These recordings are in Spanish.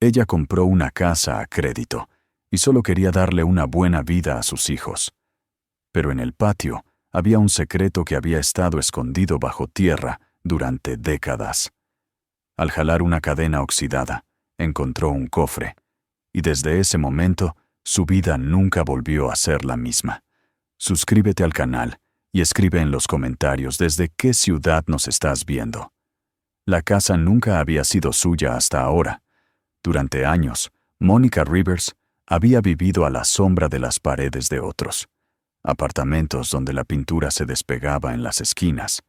Ella compró una casa a crédito y solo quería darle una buena vida a sus hijos. Pero en el patio había un secreto que había estado escondido bajo tierra durante décadas. Al jalar una cadena oxidada, encontró un cofre, y desde ese momento su vida nunca volvió a ser la misma. Suscríbete al canal y escribe en los comentarios desde qué ciudad nos estás viendo. La casa nunca había sido suya hasta ahora. Durante años, Mónica Rivers había vivido a la sombra de las paredes de otros. Apartamentos donde la pintura se despegaba en las esquinas,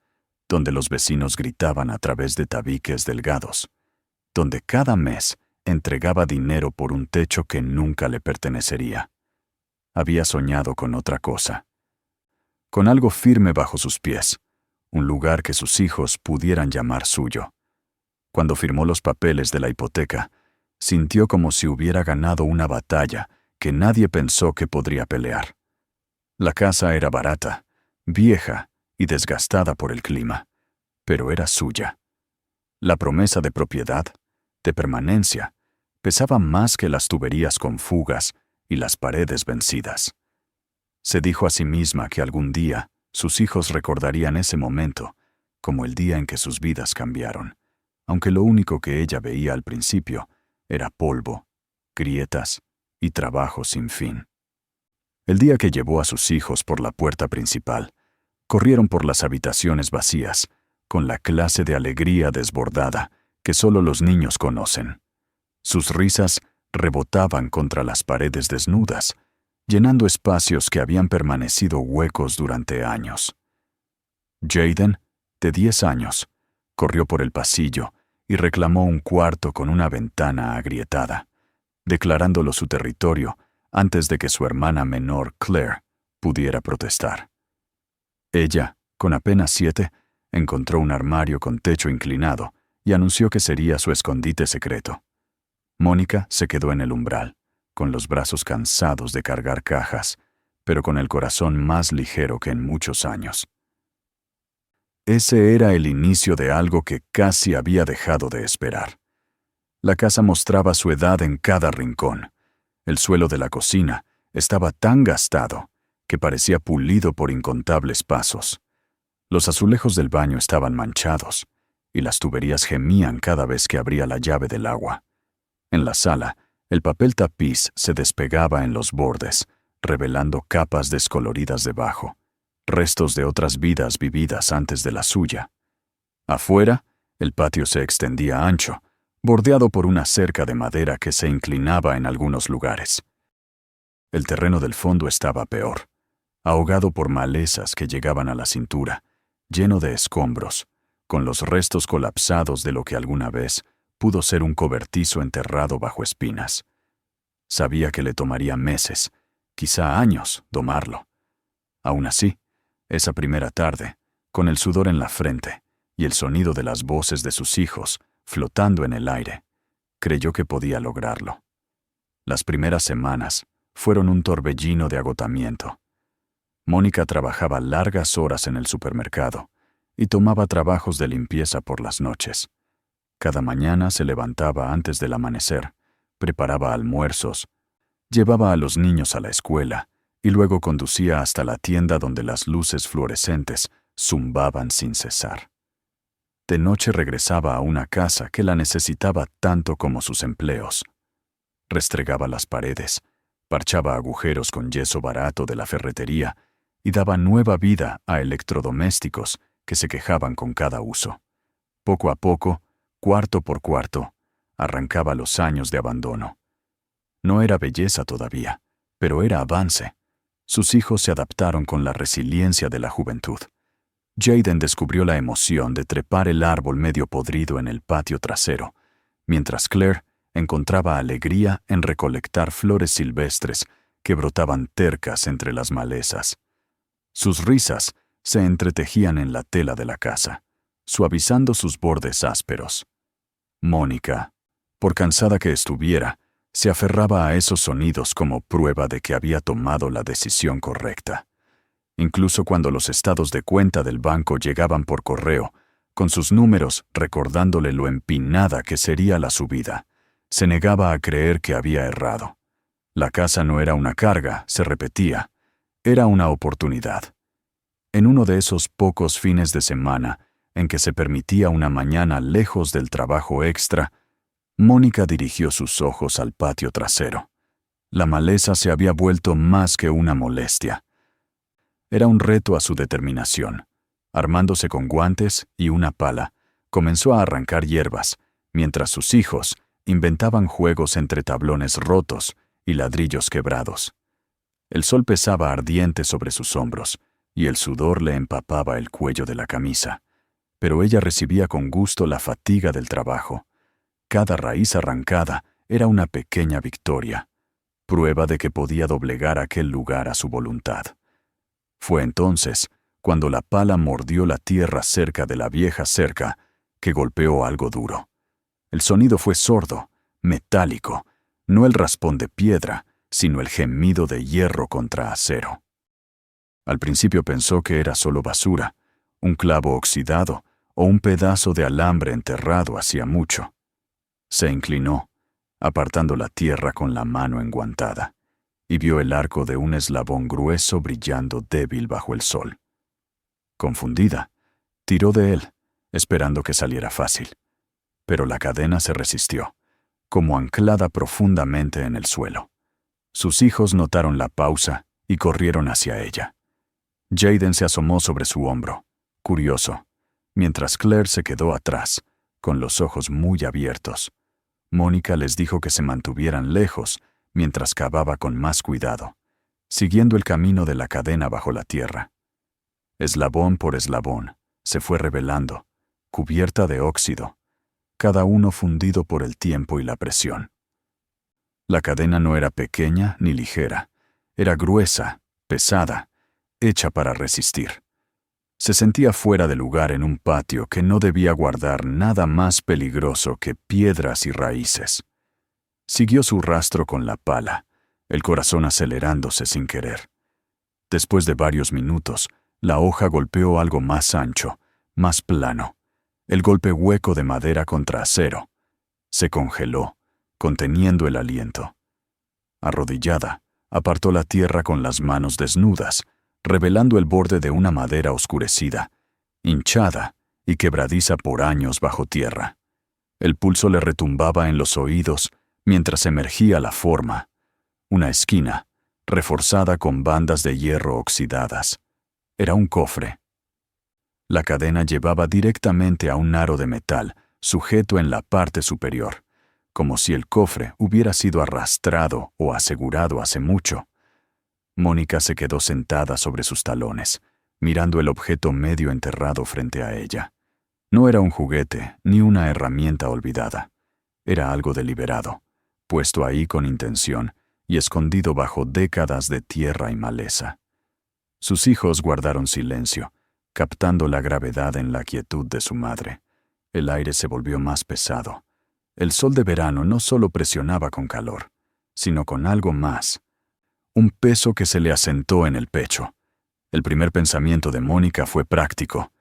donde los vecinos gritaban a través de tabiques delgados, donde cada mes entregaba dinero por un techo que nunca le pertenecería. Había soñado con otra cosa, con algo firme bajo sus pies, un lugar que sus hijos pudieran llamar suyo. Cuando firmó los papeles de la hipoteca, sintió como si hubiera ganado una batalla que nadie pensó que podría pelear. La casa era barata, vieja y desgastada por el clima, pero era suya. La promesa de propiedad, de permanencia, pesaba más que las tuberías con fugas y las paredes vencidas. Se dijo a sí misma que algún día sus hijos recordarían ese momento como el día en que sus vidas cambiaron, aunque lo único que ella veía al principio era polvo, grietas y trabajo sin fin. El día que llevó a sus hijos por la puerta principal, corrieron por las habitaciones vacías, con la clase de alegría desbordada que solo los niños conocen. Sus risas rebotaban contra las paredes desnudas, llenando espacios que habían permanecido huecos durante años. Jaden, de 10 años, corrió por el pasillo y reclamó un cuarto con una ventana agrietada, declarándolo su territorio antes de que su hermana menor, Claire, pudiera protestar. Ella, con apenas 7, encontró un armario con techo inclinado y anunció que sería su escondite secreto. Mónica se quedó en el umbral, con los brazos cansados de cargar cajas, pero con el corazón más ligero que en muchos años. Ese era el inicio de algo que casi había dejado de esperar. La casa mostraba su edad en cada rincón. El suelo de la cocina estaba tan gastado que parecía pulido por incontables pasos. Los azulejos del baño estaban manchados, y las tuberías gemían cada vez que abría la llave del agua. En la sala, el papel tapiz se despegaba en los bordes, revelando capas descoloridas debajo, restos de otras vidas vividas antes de la suya. Afuera, el patio se extendía ancho, bordeado por una cerca de madera que se inclinaba en algunos lugares. El terreno del fondo estaba peor, ahogado por malezas que llegaban a la cintura, lleno de escombros, con los restos colapsados de lo que alguna vez pudo ser un cobertizo enterrado bajo espinas. Sabía que le tomaría meses, quizá años, domarlo. Aún así, esa primera tarde, con el sudor en la frente y el sonido de las voces de sus hijos flotando en el aire, creyó que podía lograrlo. Las primeras semanas fueron un torbellino de agotamiento. Mónica trabajaba largas horas en el supermercado y tomaba trabajos de limpieza por las noches. Cada mañana se levantaba antes del amanecer, preparaba almuerzos, llevaba a los niños a la escuela y luego conducía hasta la tienda donde las luces fluorescentes zumbaban sin cesar. De noche regresaba a una casa que la necesitaba tanto como sus empleos. Restregaba las paredes, parchaba agujeros con yeso barato de la ferretería y daba nueva vida a electrodomésticos que se quejaban con cada uso. Poco a poco, cuarto por cuarto, arrancaba los años de abandono. No era belleza todavía, pero era avance. Sus hijos se adaptaron con la resiliencia de la juventud. Jaden descubrió la emoción de trepar el árbol medio podrido en el patio trasero, mientras Claire encontraba alegría en recolectar flores silvestres que brotaban tercas entre las malezas. Sus risas se entretejían en la tela de la casa, suavizando sus bordes ásperos. Mónica, por cansada que estuviera, se aferraba a esos sonidos como prueba de que había tomado la decisión correcta. Incluso cuando los estados de cuenta del banco llegaban por correo, con sus números recordándole lo empinada que sería la subida, Se negaba a creer que había errado. La casa no era una carga, se repetía. Era una oportunidad. En uno de esos pocos fines de semana en que se permitía una mañana lejos del trabajo extra, Mónica dirigió sus ojos al patio trasero. La maleza se había vuelto más que una molestia. Era un reto a su determinación. Armándose con guantes y una pala, comenzó a arrancar hierbas, mientras sus hijos inventaban juegos entre tablones rotos y ladrillos quebrados. El sol pesaba ardiente sobre sus hombros, y el sudor le empapaba el cuello de la camisa. Pero ella recibía con gusto la fatiga del trabajo. Cada raíz arrancada era una pequeña victoria, prueba de que podía doblegar aquel lugar a su voluntad. Fue entonces, cuando la pala mordió la tierra cerca de la vieja cerca, que golpeó algo duro. El sonido fue sordo, metálico, no el raspón de piedra, sino el gemido de hierro contra acero. Al principio pensó que era solo basura, un clavo oxidado o un pedazo de alambre enterrado hacía mucho. Se inclinó, apartando la tierra con la mano enguantada, y vio el arco de un eslabón grueso brillando débil bajo el sol. Confundida, tiró de él, esperando que saliera fácil. Pero la cadena se resistió, como anclada profundamente en el suelo. Sus hijos notaron la pausa y corrieron hacia ella. Jaden se asomó sobre su hombro, curioso, mientras Claire se quedó atrás, con los ojos muy abiertos. Mónica les dijo que se mantuvieran lejos mientras cavaba con más cuidado, siguiendo el camino de la cadena bajo la tierra. Eslabón por eslabón, se fue revelando, cubierta de óxido, cada uno fundido por el tiempo y la presión. La cadena no era pequeña ni ligera, era gruesa, pesada, hecha para resistir. Se sentía fuera de lugar en un patio que no debía guardar nada más peligroso que piedras y raíces. Siguió su rastro con la pala, el corazón acelerándose sin querer. Después de varios minutos, la hoja golpeó algo más ancho, más plano, el golpe hueco de madera contra acero. Se congeló, conteniendo el aliento. Arrodillada, apartó la tierra con las manos desnudas, revelando el borde de una madera oscurecida, hinchada y quebradiza por años bajo tierra. El pulso le retumbaba en los oídos mientras emergía la forma, una esquina, reforzada con bandas de hierro oxidadas. Era un cofre. La cadena llevaba directamente a un aro de metal, sujeto en la parte superior, como si el cofre hubiera sido arrastrado o asegurado hace mucho. Mónica se quedó sentada sobre sus talones, mirando el objeto medio enterrado frente a ella. No era un juguete ni una herramienta olvidada. Era algo deliberado, puesto ahí con intención y escondido bajo décadas de tierra y maleza. Sus hijos guardaron silencio, captando la gravedad en la quietud de su madre. El aire se volvió más pesado. El sol de verano no solo presionaba con calor, sino con algo más. Un peso que se le asentó en el pecho. El primer pensamiento de Mónica fue práctico.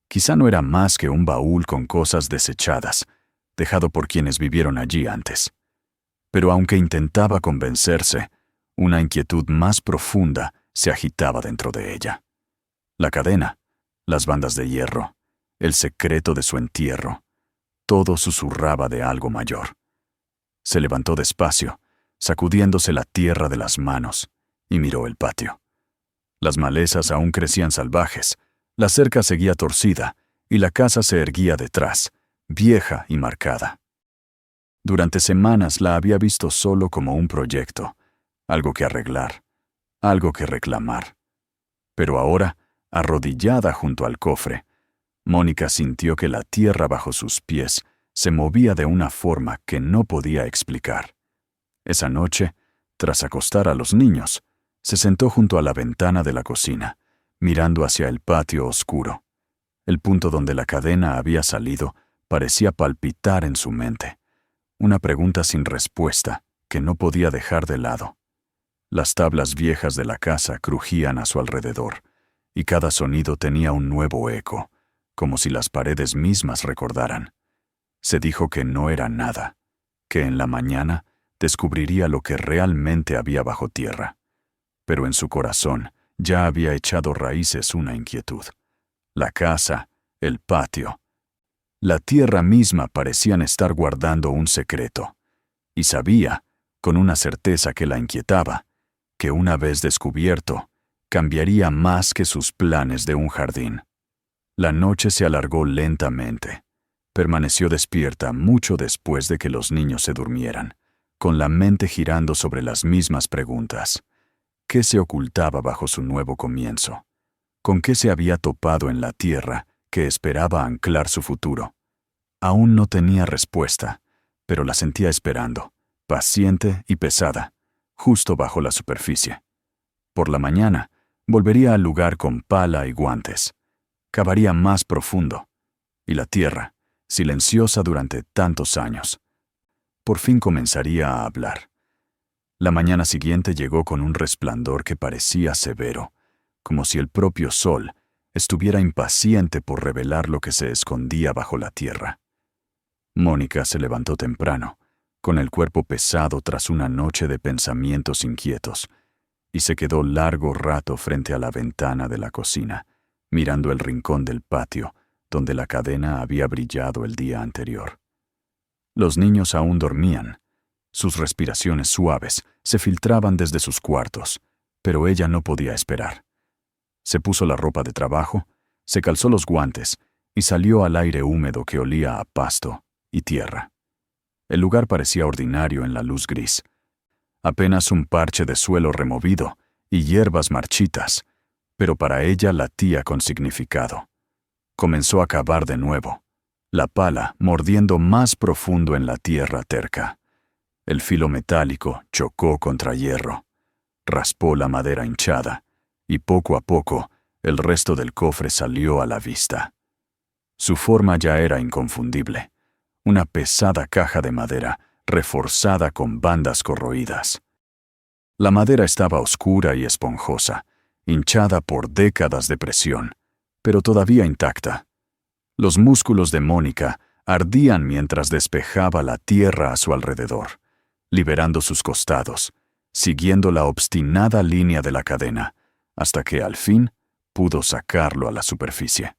Quizá no era más que un baúl con cosas desechadas, dejado por quienes vivieron allí antes. Pero aunque intentaba convencerse, una inquietud más profunda se agitaba dentro de ella. La cadena, las bandas de hierro, el secreto de su entierro, todo susurraba de algo mayor. Se levantó despacio, sacudiéndose la tierra de las manos, y miró el patio. Las malezas aún crecían salvajes, la cerca seguía torcida, y la casa se erguía detrás, vieja y marcada. Durante semanas la había visto solo como un proyecto, algo que arreglar, algo que reclamar. Pero ahora, arrodillada junto al cofre, Mónica sintió que la tierra bajo sus pies se movía de una forma que no podía explicar. Esa noche, tras acostar a los niños, se sentó junto a la ventana de la cocina, mirando hacia el patio oscuro. El punto donde la cadena había salido parecía palpitar en su mente. Una pregunta sin respuesta que no podía dejar de lado. Las tablas viejas de la casa crujían a su alrededor, y cada sonido tenía un nuevo eco, como si las paredes mismas recordaran. Se dijo que no era nada, que en la mañana descubriría lo que realmente había bajo tierra. Pero en su corazón ya había echado raíces una inquietud. La casa, el patio, la tierra misma parecían estar guardando un secreto. Y sabía, con una certeza que la inquietaba, que una vez descubierto, cambiaría más que sus planes de un jardín. La noche se alargó lentamente. Permaneció despierta mucho después de que los niños se durmieran, con la mente girando sobre las mismas preguntas. ¿Qué se ocultaba bajo su nuevo comienzo? ¿Con qué se había topado en la tierra que esperaba anclar su futuro? Aún no tenía respuesta, pero la sentía esperando, paciente y pesada, justo bajo la superficie. Por la mañana, volvería al lugar con pala y guantes. Cavaría más profundo. Y la tierra, silenciosa durante tantos años, por fin comenzaría a hablar. La mañana siguiente llegó con un resplandor que parecía severo, como si el propio sol estuviera impaciente por revelar lo que se escondía bajo la tierra. Mónica se levantó temprano, con el cuerpo pesado tras una noche de pensamientos inquietos, y se quedó largo rato frente a la ventana de la cocina, mirando el rincón del patio, donde la cadena había brillado el día anterior. Los niños aún dormían. Sus respiraciones suaves se filtraban desde sus cuartos, pero ella no podía esperar. Se puso la ropa de trabajo, se calzó los guantes y salió al aire húmedo que olía a pasto y tierra. El lugar parecía ordinario en la luz gris. Apenas un parche de suelo removido y hierbas marchitas, pero para ella latía con significado. Comenzó a cavar de nuevo, la pala mordiendo más profundo en la tierra terca. El filo metálico chocó contra hierro, raspó la madera hinchada, y poco a poco el resto del cofre salió a la vista. Su forma ya era inconfundible, una pesada caja de madera reforzada con bandas corroídas. La madera estaba oscura y esponjosa, hinchada por décadas de presión, pero todavía intacta. Los músculos de Mónica ardían mientras despejaba la tierra a su alrededor, liberando sus costados, siguiendo la obstinada línea de la cadena, hasta que al fin pudo sacarlo a la superficie.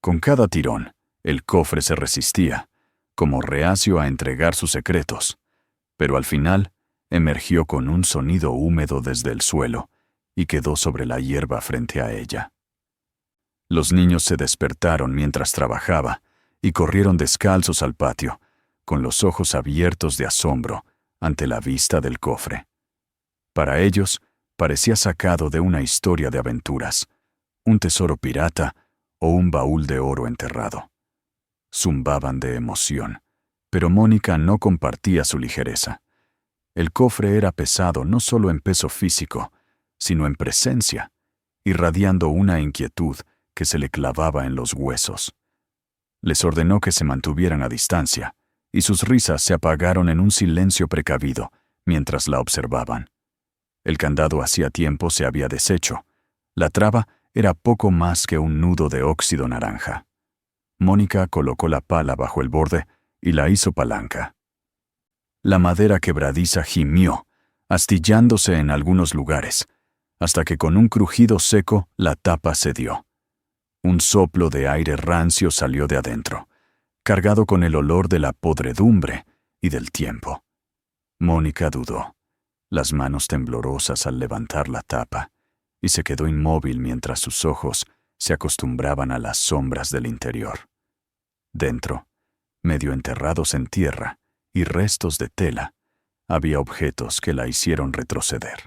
Con cada tirón, el cofre se resistía, como reacio a entregar sus secretos, pero al final emergió con un sonido húmedo desde el suelo y quedó sobre la hierba frente a ella. Los niños se despertaron mientras trabajaba y corrieron descalzos al patio, con los ojos abiertos de asombro ante la vista del cofre. Para ellos, parecía sacado de una historia de aventuras, un tesoro pirata o un baúl de oro enterrado. Zumbaban de emoción, pero Mónica no compartía su ligereza. El cofre era pesado no solo en peso físico, sino en presencia, irradiando una inquietud que se le clavaba en los huesos. Les ordenó que se mantuvieran a distancia, y sus risas se apagaron en un silencio precavido mientras la observaban. El candado hacía tiempo se había deshecho. La traba era poco más que un nudo de óxido naranja. Mónica colocó la pala bajo el borde y la hizo palanca. La madera quebradiza gimió, astillándose en algunos lugares, hasta que con un crujido seco la tapa cedió. Un soplo de aire rancio salió de adentro, cargado con el olor de la podredumbre y del tiempo. Mónica dudó, las manos temblorosas al levantar la tapa, y se quedó inmóvil mientras sus ojos se acostumbraban a las sombras del interior. Dentro, medio enterrados en tierra y restos de tela, había objetos que la hicieron retroceder.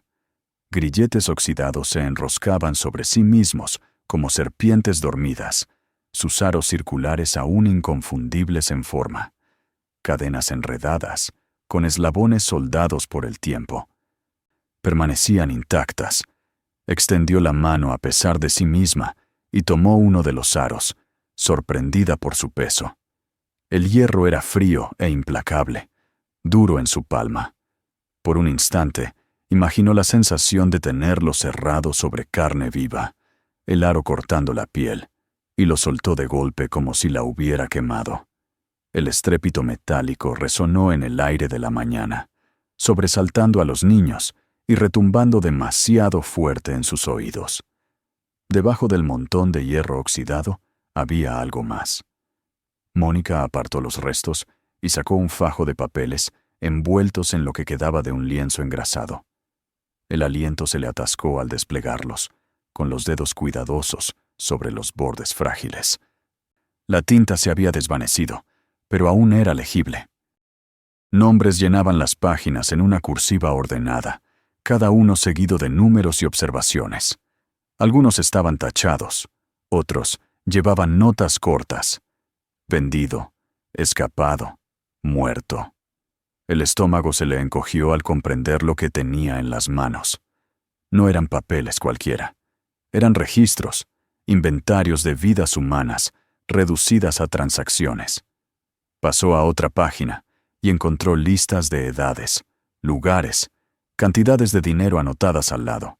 Grilletes oxidados se enroscaban sobre sí mismos como serpientes dormidas, sus aros circulares aún inconfundibles en forma. Cadenas enredadas, con eslabones soldados por el tiempo. Permanecían intactas. Extendió la mano a pesar de sí misma y tomó uno de los aros, sorprendida por su peso. El hierro era frío e implacable, duro en su palma. Por un instante, imaginó la sensación de tenerlo cerrado sobre carne viva, el aro cortando la piel, y lo soltó de golpe como si la hubiera quemado. El estrépito metálico resonó en el aire de la mañana, sobresaltando a los niños y retumbando demasiado fuerte en sus oídos. Debajo del montón de hierro oxidado había algo más. Mónica apartó los restos y sacó un fajo de papeles envueltos en lo que quedaba de un lienzo engrasado. El aliento se le atascó al desplegarlos, con los dedos cuidadosos sobre los bordes frágiles. La tinta se había desvanecido, pero aún era legible. Nombres llenaban las páginas en una cursiva ordenada, cada uno seguido de números y observaciones. Algunos estaban tachados, otros llevaban notas cortas. Vendido, escapado, muerto. El estómago se le encogió al comprender lo que tenía en las manos. No eran papeles cualquiera. Eran registros, inventarios de vidas humanas, reducidas a transacciones. Pasó a otra página y encontró listas de edades, lugares, cantidades de dinero anotadas al lado.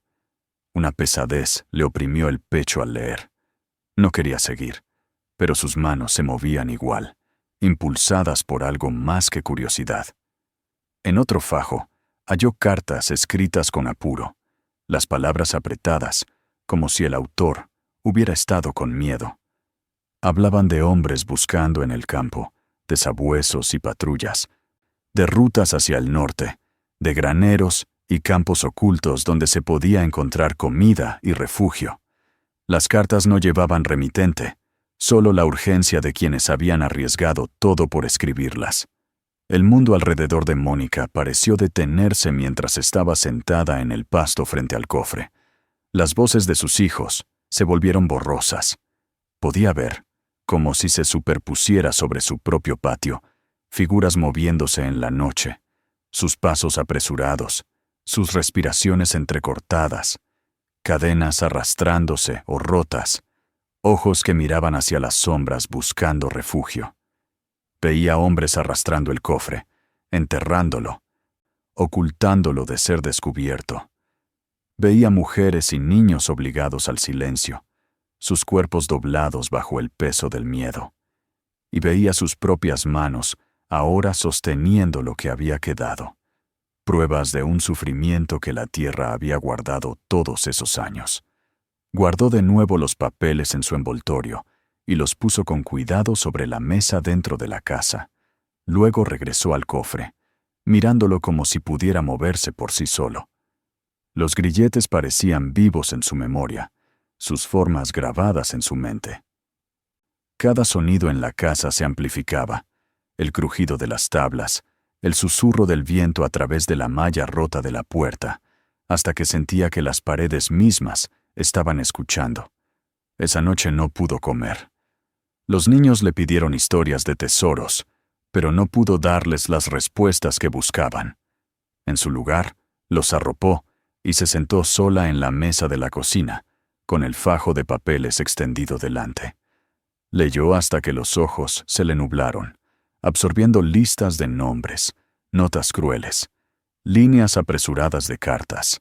Una pesadez le oprimió el pecho al leer. No quería seguir, pero sus manos se movían igual, impulsadas por algo más que curiosidad. En otro fajo, halló cartas escritas con apuro, las palabras apretadas, como si el autor hubiera estado con miedo. Hablaban de hombres buscando en el campo, de sabuesos y patrullas, de rutas hacia el norte, de graneros y campos ocultos donde se podía encontrar comida y refugio. Las cartas no llevaban remitente, solo la urgencia de quienes habían arriesgado todo por escribirlas. El mundo alrededor de Mónica pareció detenerse mientras estaba sentada en el pasto frente al cofre. Las voces de sus hijos se volvieron borrosas. Podía ver, como si se superpusiera sobre su propio patio, figuras moviéndose en la noche, sus pasos apresurados, sus respiraciones entrecortadas, cadenas arrastrándose o rotas, ojos que miraban hacia las sombras buscando refugio. Veía hombres arrastrando el cofre, enterrándolo, ocultándolo de ser descubierto. Veía mujeres y niños obligados al silencio, sus cuerpos doblados bajo el peso del miedo. Y veía sus propias manos ahora sosteniendo lo que había quedado, pruebas de un sufrimiento que la tierra había guardado todos esos años. Guardó de nuevo los papeles en su envoltorio y los puso con cuidado sobre la mesa dentro de la casa. Luego regresó al cofre, mirándolo como si pudiera moverse por sí solo. Los grilletes parecían vivos en su memoria, sus formas grabadas en su mente. Cada sonido en la casa se amplificaba, el crujido de las tablas, el susurro del viento a través de la malla rota de la puerta, hasta que sentía que las paredes mismas estaban escuchando. Esa noche no pudo comer. Los niños le pidieron historias de tesoros, pero no pudo darles las respuestas que buscaban. En su lugar, los arropó y se sentó sola en la mesa de la cocina, con el fajo de papeles extendido delante. Leyó hasta que los ojos se le nublaron, absorbiendo listas de nombres, notas crueles, líneas apresuradas de cartas.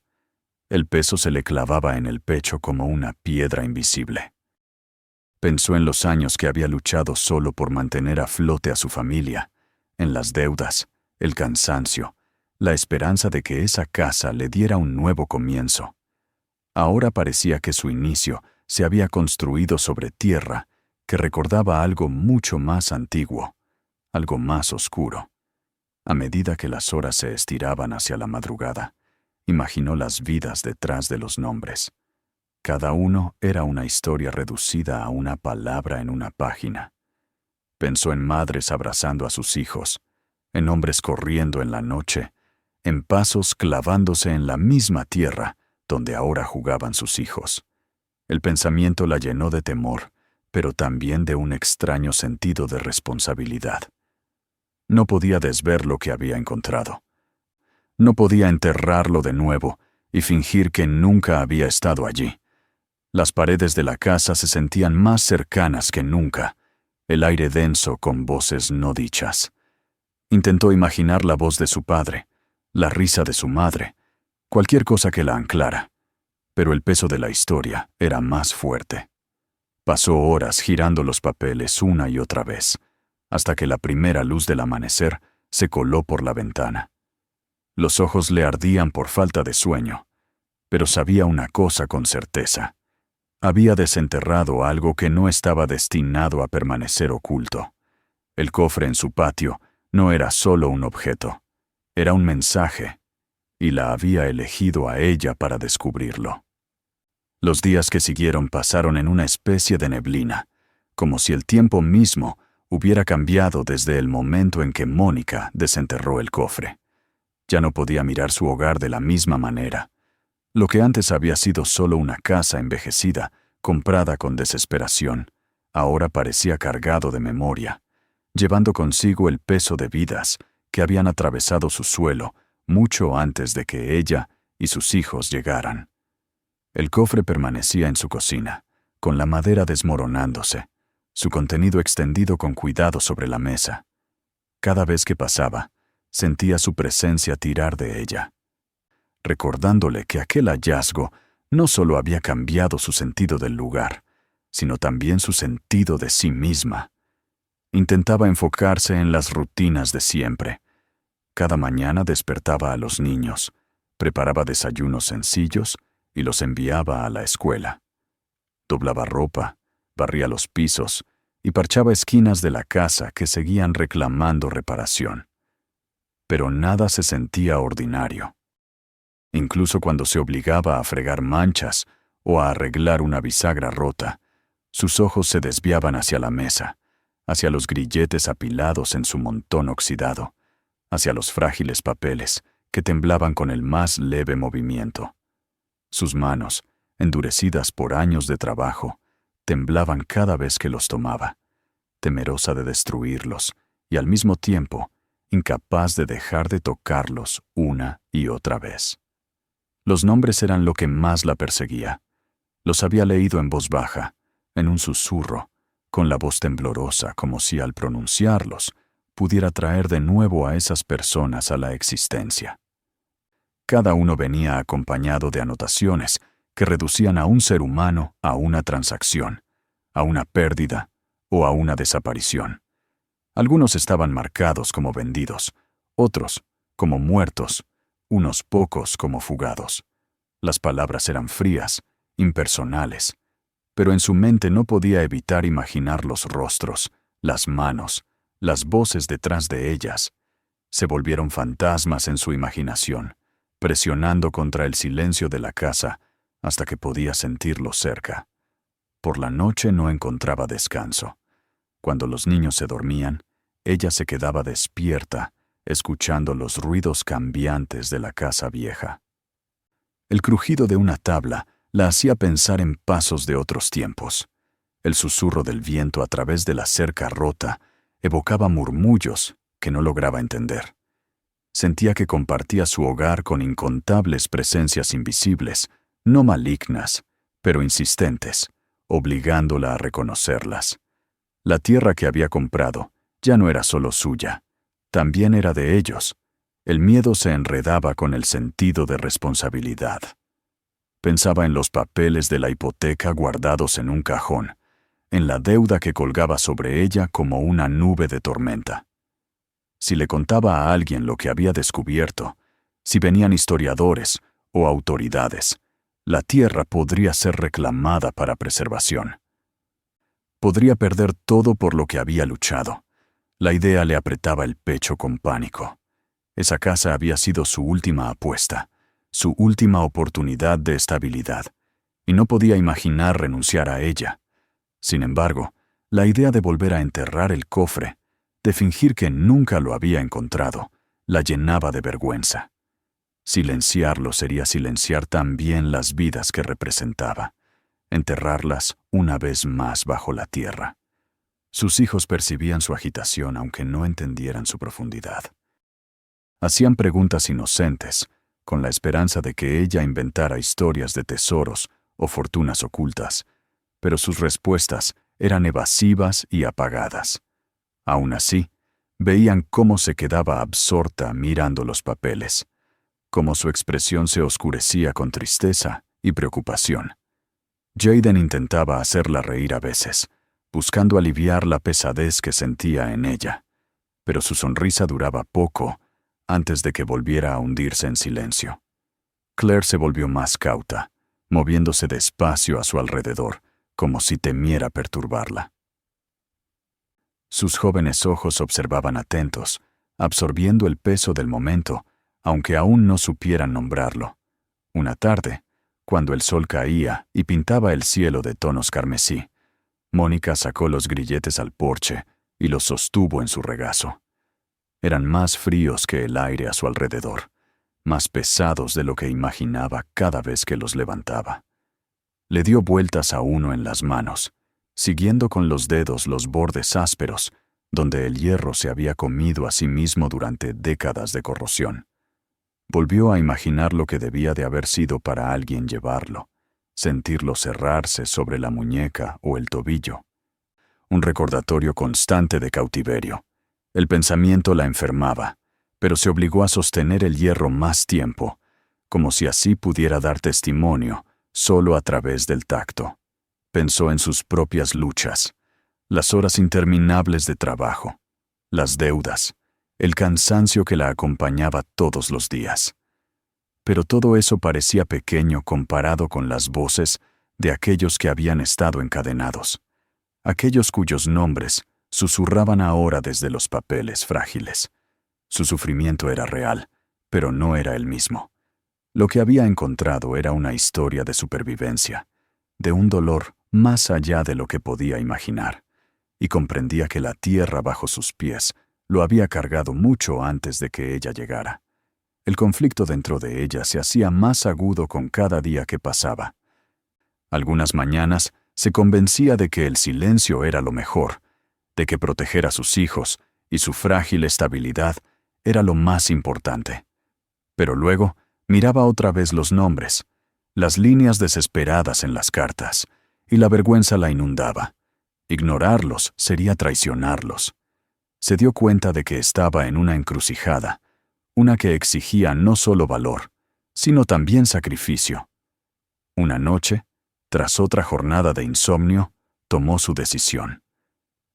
El peso se le clavaba en el pecho como una piedra invisible. Pensó en los años que había luchado solo por mantener a flote a su familia, en las deudas, el cansancio, la esperanza de que esa casa le diera un nuevo comienzo. Ahora parecía que su inicio se había construido sobre tierra que recordaba algo mucho más antiguo, algo más oscuro. A medida que las horas se estiraban hacia la madrugada, imaginó las vidas detrás de los nombres. Cada uno era una historia reducida a una palabra en una página. Pensó en madres abrazando a sus hijos, en hombres corriendo en la noche, en pasos clavándose en la misma tierra donde ahora jugaban sus hijos. El pensamiento la llenó de temor, pero también de un extraño sentido de responsabilidad. No podía desver lo que había encontrado. No podía enterrarlo de nuevo y fingir que nunca había estado allí. Las paredes de la casa se sentían más cercanas que nunca, el aire denso con voces no dichas. Intentó imaginar la voz de su padre, la risa de su madre, cualquier cosa que la anclara, pero el peso de la historia era más fuerte. Pasó horas girando los papeles una y otra vez, hasta que la primera luz del amanecer se coló por la ventana. Los ojos le ardían por falta de sueño, pero sabía una cosa con certeza. Había desenterrado algo que no estaba destinado a permanecer oculto. El cofre en su patio no era solo un objeto, era un mensaje, y la había elegido a ella para descubrirlo. Los días que siguieron pasaron en una especie de neblina, como si el tiempo mismo hubiera cambiado desde el momento en que Mónica desenterró el cofre. Ya no podía mirar su hogar de la misma manera. Lo que antes había sido solo una casa envejecida, comprada con desesperación, ahora parecía cargado de memoria, llevando consigo el peso de vidas que habían atravesado su suelo mucho antes de que ella y sus hijos llegaran. El cofre permanecía en su cocina, con la madera desmoronándose, su contenido extendido con cuidado sobre la mesa. Cada vez que pasaba, sentía su presencia tirar de ella, recordándole que aquel hallazgo no solo había cambiado su sentido del lugar, sino también su sentido de sí misma. Intentaba enfocarse en las rutinas de siempre. Cada mañana despertaba a los niños, preparaba desayunos sencillos y los enviaba a la escuela. Doblaba ropa, barría los pisos y parchaba esquinas de la casa que seguían reclamando reparación. Pero nada se sentía ordinario. Incluso cuando se obligaba a fregar manchas o a arreglar una bisagra rota, sus ojos se desviaban hacia la mesa, hacia los grilletes apilados en su montón oxidado, hacia los frágiles papeles que temblaban con el más leve movimiento. Sus manos, endurecidas por años de trabajo, temblaban cada vez que los tomaba, temerosa de destruirlos y al mismo tiempo incapaz de dejar de tocarlos una y otra vez. Los nombres eran lo que más la perseguía. Los había leído en voz baja, en un susurro, con la voz temblorosa, como si al pronunciarlos pudiera traer de nuevo a esas personas a la existencia. Cada uno venía acompañado de anotaciones que reducían a un ser humano a una transacción, a una pérdida o a una desaparición. Algunos estaban marcados como vendidos, otros como muertos, unos pocos como fugados. Las palabras eran frías, impersonales, pero en su mente no podía evitar imaginar los rostros, las manos, las voces detrás de ellas. Se volvieron fantasmas en su imaginación, presionando contra el silencio de la casa hasta que podía sentirlos cerca. Por la noche no encontraba descanso. Cuando los niños se dormían, ella se quedaba despierta, escuchando los ruidos cambiantes de la casa vieja. El crujido de una tabla la hacía pensar en pasos de otros tiempos. El susurro del viento a través de la cerca rota evocaba murmullos que no lograba entender. Sentía que compartía su hogar con incontables presencias invisibles, no malignas, pero insistentes, obligándola a reconocerlas. La tierra que había comprado ya no era solo suya, también era de ellos. El miedo se enredaba con el sentido de responsabilidad. Pensaba en los papeles de la hipoteca guardados en un cajón, en la deuda que colgaba sobre ella como una nube de tormenta. Si le contaba a alguien lo que había descubierto, si venían historiadores o autoridades, la tierra podría ser reclamada para preservación. Podría perder todo por lo que había luchado. La idea le apretaba el pecho con pánico. Esa casa había sido su última apuesta, su última oportunidad de estabilidad, y no podía imaginar renunciar a ella. Sin embargo, la idea de volver a enterrar el cofre, de fingir que nunca lo había encontrado, la llenaba de vergüenza. Silenciarlo sería silenciar también las vidas que representaba, enterrarlas una vez más bajo la tierra. Sus hijos percibían su agitación aunque no entendieran su profundidad. Hacían preguntas inocentes, con la esperanza de que ella inventara historias de tesoros o fortunas ocultas, pero sus respuestas eran evasivas y apagadas. Aún así, veían cómo se quedaba absorta mirando los papeles, cómo su expresión se oscurecía con tristeza y preocupación. Jaden intentaba hacerla reír a veces, buscando aliviar la pesadez que sentía en ella. Pero su sonrisa duraba poco antes de que volviera a hundirse en silencio. Claire se volvió más cauta, moviéndose despacio a su alrededor, como si temiera perturbarla. Sus jóvenes ojos observaban atentos, absorbiendo el peso del momento, aunque aún no supieran nombrarlo. Una tarde, cuando el sol caía y pintaba el cielo de tonos carmesí, Mónica sacó los grilletes al porche y los sostuvo en su regazo. Eran más fríos que el aire a su alrededor, más pesados de lo que imaginaba cada vez que los levantaba. Le dio vueltas a uno en las manos, siguiendo con los dedos los bordes ásperos, donde el hierro se había comido a sí mismo durante décadas de corrosión. Volvió a imaginar lo que debía de haber sido para alguien llevarlo, sentirlo cerrarse sobre la muñeca o el tobillo. Un recordatorio constante de cautiverio. El pensamiento la enfermaba, pero se obligó a sostener el hierro más tiempo, como si así pudiera dar testimonio, solo a través del tacto. Pensó en sus propias luchas, las horas interminables de trabajo, las deudas, el cansancio que la acompañaba todos los días. Pero todo eso parecía pequeño comparado con las voces de aquellos que habían estado encadenados, aquellos cuyos nombres susurraban ahora desde los papeles frágiles. Su sufrimiento era real, pero no era el mismo. Lo que había encontrado era una historia de supervivencia, de un dolor más allá de lo que podía imaginar, y comprendía que la tierra bajo sus pies lo había cargado mucho antes de que ella llegara. El conflicto dentro de ella se hacía más agudo con cada día que pasaba. Algunas mañanas se convencía de que el silencio era lo mejor, de que proteger a sus hijos y su frágil estabilidad era lo más importante. Pero luego miraba otra vez los nombres, las líneas desesperadas en las cartas, y la vergüenza la inundaba. Ignorarlos sería traicionarlos. Se dio cuenta de que estaba en una encrucijada, una que exigía no solo valor, sino también sacrificio. Una noche, tras otra jornada de insomnio, tomó su decisión.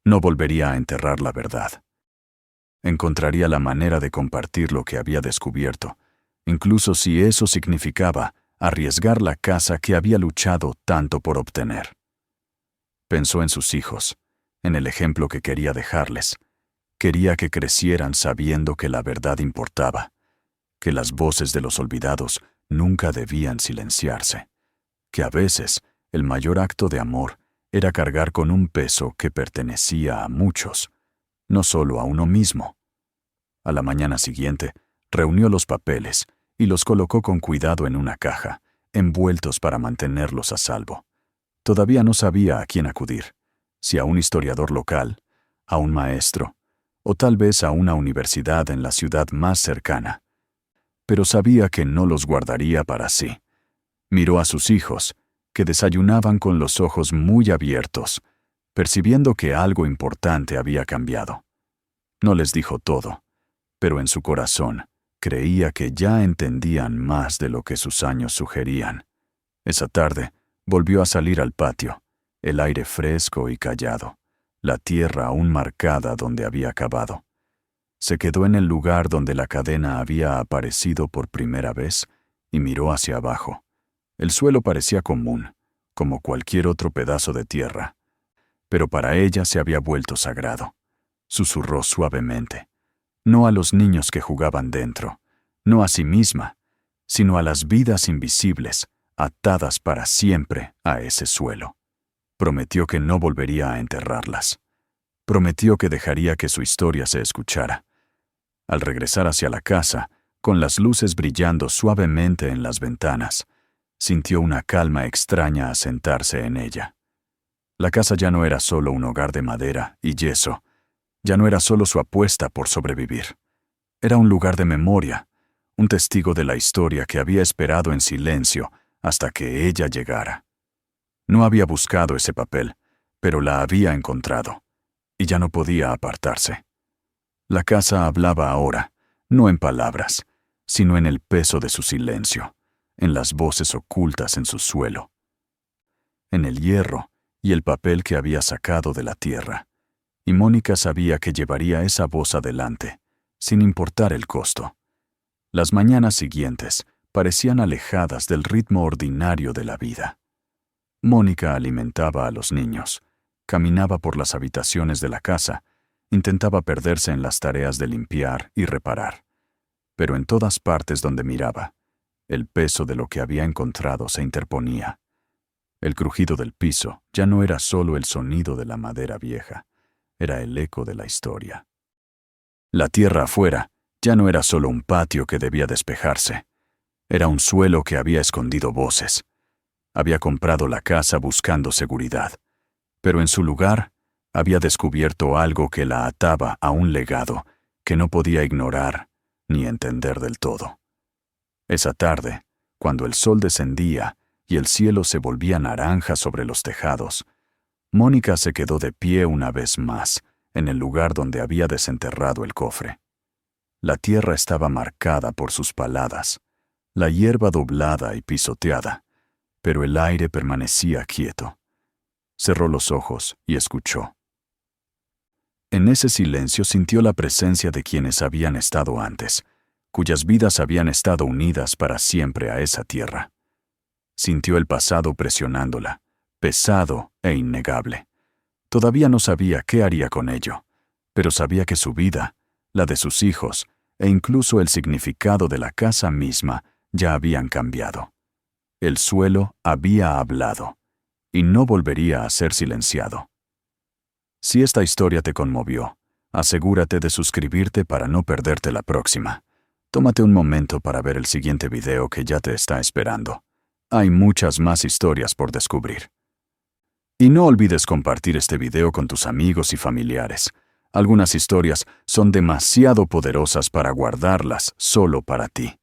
No volvería a enterrar la verdad. Encontraría la manera de compartir lo que había descubierto, incluso si eso significaba arriesgar la casa que había luchado tanto por obtener. Pensó en sus hijos, en el ejemplo que quería dejarles. Quería que crecieran sabiendo que la verdad importaba, que las voces de los olvidados nunca debían silenciarse, que a veces el mayor acto de amor era cargar con un peso que pertenecía a muchos, no solo a uno mismo. A la mañana siguiente, reunió los papeles y los colocó con cuidado en una caja, envueltos para mantenerlos a salvo. Todavía no sabía a quién acudir, si a un historiador local, a un maestro, o tal vez a una universidad en la ciudad más cercana. Pero sabía que no los guardaría para sí. Miró a sus hijos, que desayunaban con los ojos muy abiertos, percibiendo que algo importante había cambiado. No les dijo todo, pero en su corazón creía que ya entendían más de lo que sus años sugerían. Esa tarde volvió a salir al patio, el aire fresco y callado, la tierra aún marcada donde había cavado. Se quedó en el lugar donde la cadena había aparecido por primera vez y miró hacia abajo. El suelo parecía común, como cualquier otro pedazo de tierra, pero para ella se había vuelto sagrado. Susurró suavemente, no a los niños que jugaban dentro, no a sí misma, sino a las vidas invisibles, atadas para siempre a ese suelo. Prometió que no volvería a enterrarlas. Prometió que dejaría que su historia se escuchara. Al regresar hacia la casa, con las luces brillando suavemente en las ventanas, sintió una calma extraña asentarse en ella. La casa ya no era solo un hogar de madera y yeso, ya no era solo su apuesta por sobrevivir. Era un lugar de memoria, un testigo de la historia que había esperado en silencio hasta que ella llegara. No había buscado ese papel, pero la había encontrado, y ya no podía apartarse. La casa hablaba ahora, no en palabras, sino en el peso de su silencio, en las voces ocultas en su suelo, en el hierro y el papel que había sacado de la tierra. Y Mónica sabía que llevaría esa voz adelante, sin importar el costo. Las mañanas siguientes parecían alejadas del ritmo ordinario de la vida. Mónica alimentaba a los niños, caminaba por las habitaciones de la casa, intentaba perderse en las tareas de limpiar y reparar. Pero en todas partes donde miraba, el peso de lo que había encontrado se interponía. El crujido del piso ya no era solo el sonido de la madera vieja, era el eco de la historia. La tierra afuera ya no era solo un patio que debía despejarse, era un suelo que había escondido voces. Había comprado la casa buscando seguridad, pero en su lugar había descubierto algo que la ataba a un legado que no podía ignorar ni entender del todo. Esa tarde, cuando el sol descendía y el cielo se volvía naranja sobre los tejados, Mónica se quedó de pie una vez más en el lugar donde había desenterrado el cofre. La tierra estaba marcada por sus paladas, la hierba doblada y pisoteada, pero el aire permanecía quieto. Cerró los ojos y escuchó. En ese silencio sintió la presencia de quienes habían estado antes, cuyas vidas habían estado unidas para siempre a esa tierra. Sintió el pasado presionándola, pesado e innegable. Todavía no sabía qué haría con ello, pero sabía que su vida, la de sus hijos, e incluso el significado de la casa misma ya habían cambiado. El suelo había hablado, y no volvería a ser silenciado. Si esta historia te conmovió, asegúrate de suscribirte para no perderte la próxima. Tómate un momento para ver el siguiente video que ya te está esperando. Hay muchas más historias por descubrir. Y no olvides compartir este video con tus amigos y familiares. Algunas historias son demasiado poderosas para guardarlas solo para ti.